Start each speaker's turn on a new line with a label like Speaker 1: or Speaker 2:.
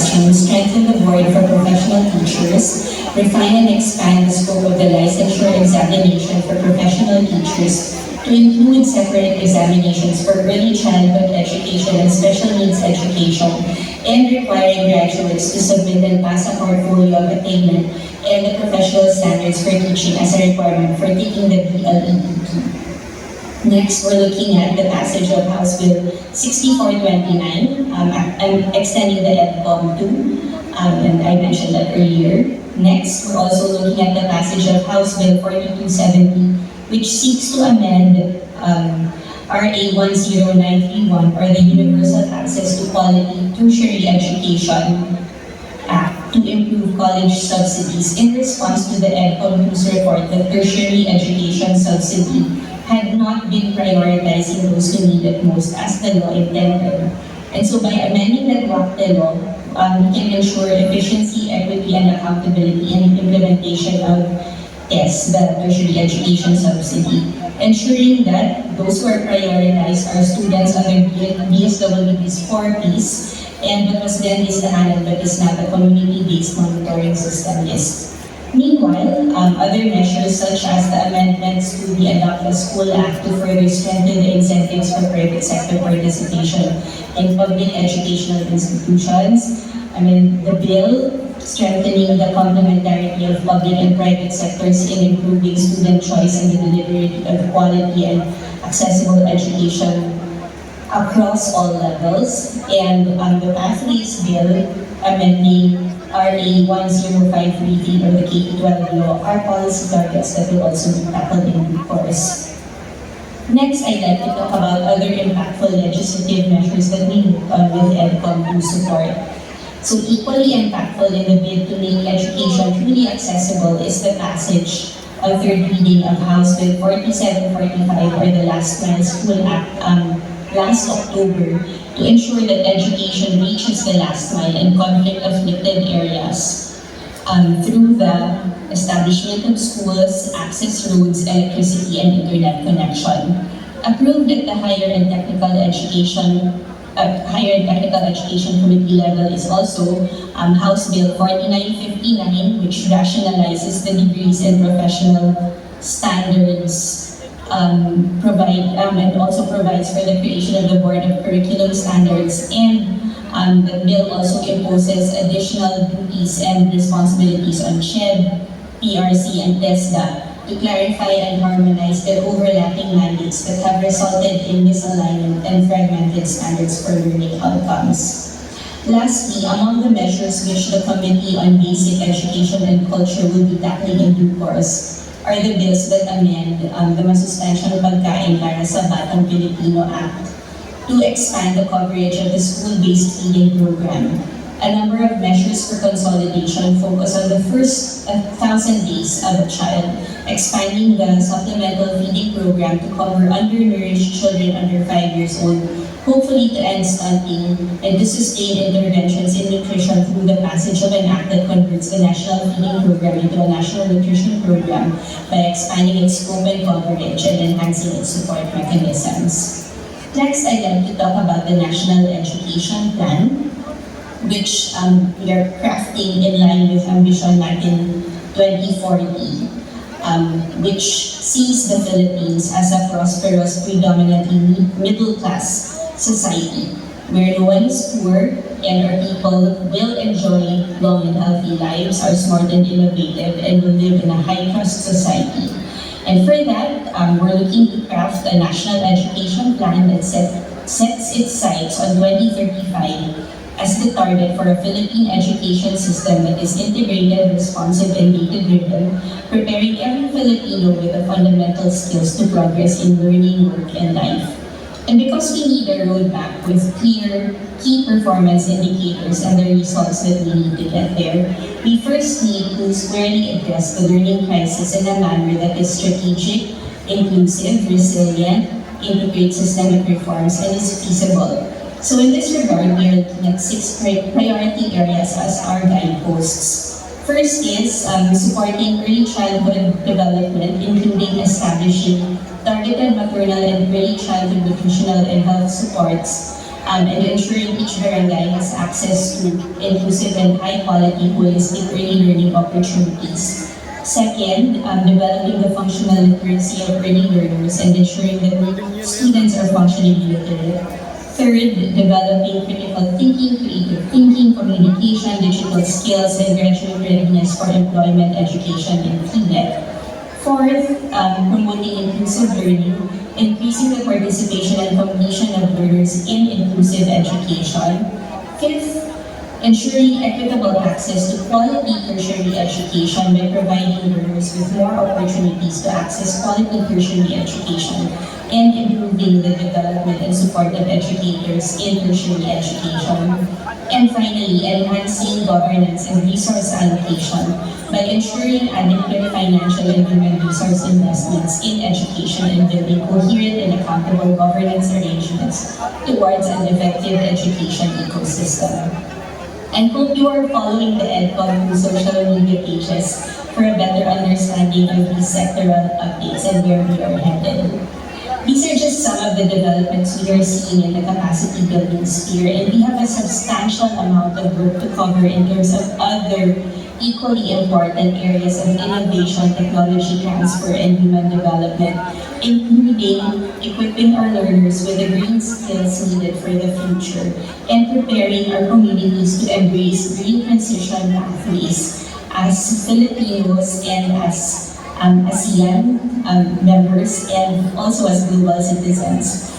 Speaker 1: classroom, strengthen the board for professional teachers, refine and expand the scope of the licensure examination for professional teachers to include separate examinations for early childhood education and special needs education, and requiring graduates to submit and pass a portfolio of attainment and the professional standards for teaching as a requirement for taking the BLETT. Next, we're looking at the passage of House Bill 6429. I'm extending the EDCOM 2, and I mentioned that earlier. Next, we're also looking at the passage of House Bill 4270, which seeks to amend RA 10931, or the Universal Access to Quality Tertiary Education Act, to improve college subsidies in response to the EDCOM 2's report that tertiary education subsidy had not been prioritizing those who need it most as the law intended. And so by amending the WACT law, we can ensure efficiency, equity, and accountability in implementation of TES, the tertiary education subsidy, ensuring that those who are prioritized are students under DSWD's 4Ps, and what was then listahan but is not a community-based monitoring system list. Meanwhile, other measures such as the amendments to the Adopt a School Act to further strengthen the incentives for private sector participation in public educational institutions. The bill strengthening the complementarity of public and private sectors in improving student choice and the delivery of quality and accessible education across all levels. And the Pathways Bill amending RA 10533, or the K-12 law, are policy targets that will also be tackled in due course. Next, I'd like to talk about other impactful legislative measures that we moved on with EDCOM to support. So equally impactful in the bid to make education truly accessible is the passage of third reading of House Bill 4745, or the Last Mile School Act, last October, to ensure that education reaches the last mile in conflict-afflicted areas through the establishment of schools, access roads, electricity, and internet connection. Approved at the Higher and Technical Education Committee level is also House Bill 4959, which rationalizes the degrees and professional standards and also provides for the creation of the Board of Curriculum Standards, and the bill also imposes additional duties and responsibilities on SHED, PRC, and TESDA to clarify and harmonize their overlapping mandates that have resulted in misalignment and fragmented standards for learning outcomes. Lastly, among the measures which the Committee on Basic Education and Culture will be tackling in due course are the bills that amend the Masustansyang Pagkain para sa Batang Pilipino Act to expand the coverage of the school-based feeding program. A number of measures for consolidation focus on the first 1,000 days of a child, expanding the supplemental feeding program to cover undernourished children under 5 years old, hopefully to end stunting and to sustain interventions in nutrition through the passage of an act that converts the National Feeding Program into a National Nutrition Program by expanding its scope and coverage and enhancing its support mechanisms. Next, I'd like to talk about the National Education Plan, which we are crafting in line with Ambition Natin 2040, which sees the Philippines as a prosperous, predominantly middle-class society, where no one is poor and our people will enjoy long and healthy lives, are smart and innovative, and will live in a high-trust society. And for that, we're looking to craft a national education plan that sets its sights on 2035 as the target for a Philippine education system that is integrated, responsive, and data-driven, preparing every Filipino with the fundamental skills to progress in learning, work, and life. And because we need a roadmap with clear key performance indicators and the results that we need to get there, we first need to squarely address the learning crisis in a manner that is strategic, inclusive, resilient, integrates systemic reforms, and is feasible. So in this regard, we are looking at 6 priority areas as our guideposts. First is supporting early childhood development, including establishing targeted maternal and early childhood nutritional and health supports and ensuring each barangay has access to inclusive and high-quality holistic early learning opportunities. Second, developing the functional literacy of early learners and ensuring that students are functionally literate. Third, developing critical thinking, creative thinking, communication, digital skills, and graduate readiness for employment, education, and TNET. Fourth, promoting inclusive learning, increasing the participation and completion of learners in inclusive education. Fifth, ensuring equitable access to quality tertiary education by providing learners with more opportunities to access quality tertiary education and improving the development and support of educators in tertiary education. And finally, enhancing governance and resource allocation by ensuring adequate financial and human resource investments in education and building coherent and accountable governance arrangements towards an effective education ecosystem. I hope you are following the EDCOM through social media pages for a better understanding of these sectoral updates and where we are headed. These are just some of the developments we are seeing in the capacity building sphere, and we have a substantial amount of work to cover in terms of other equally important areas of innovation, technology transfer, and human development, including equipping our learners with the green skills needed for the future and preparing our communities to embrace green transition pathways as Filipinos and as ASEAN members and also as global citizens.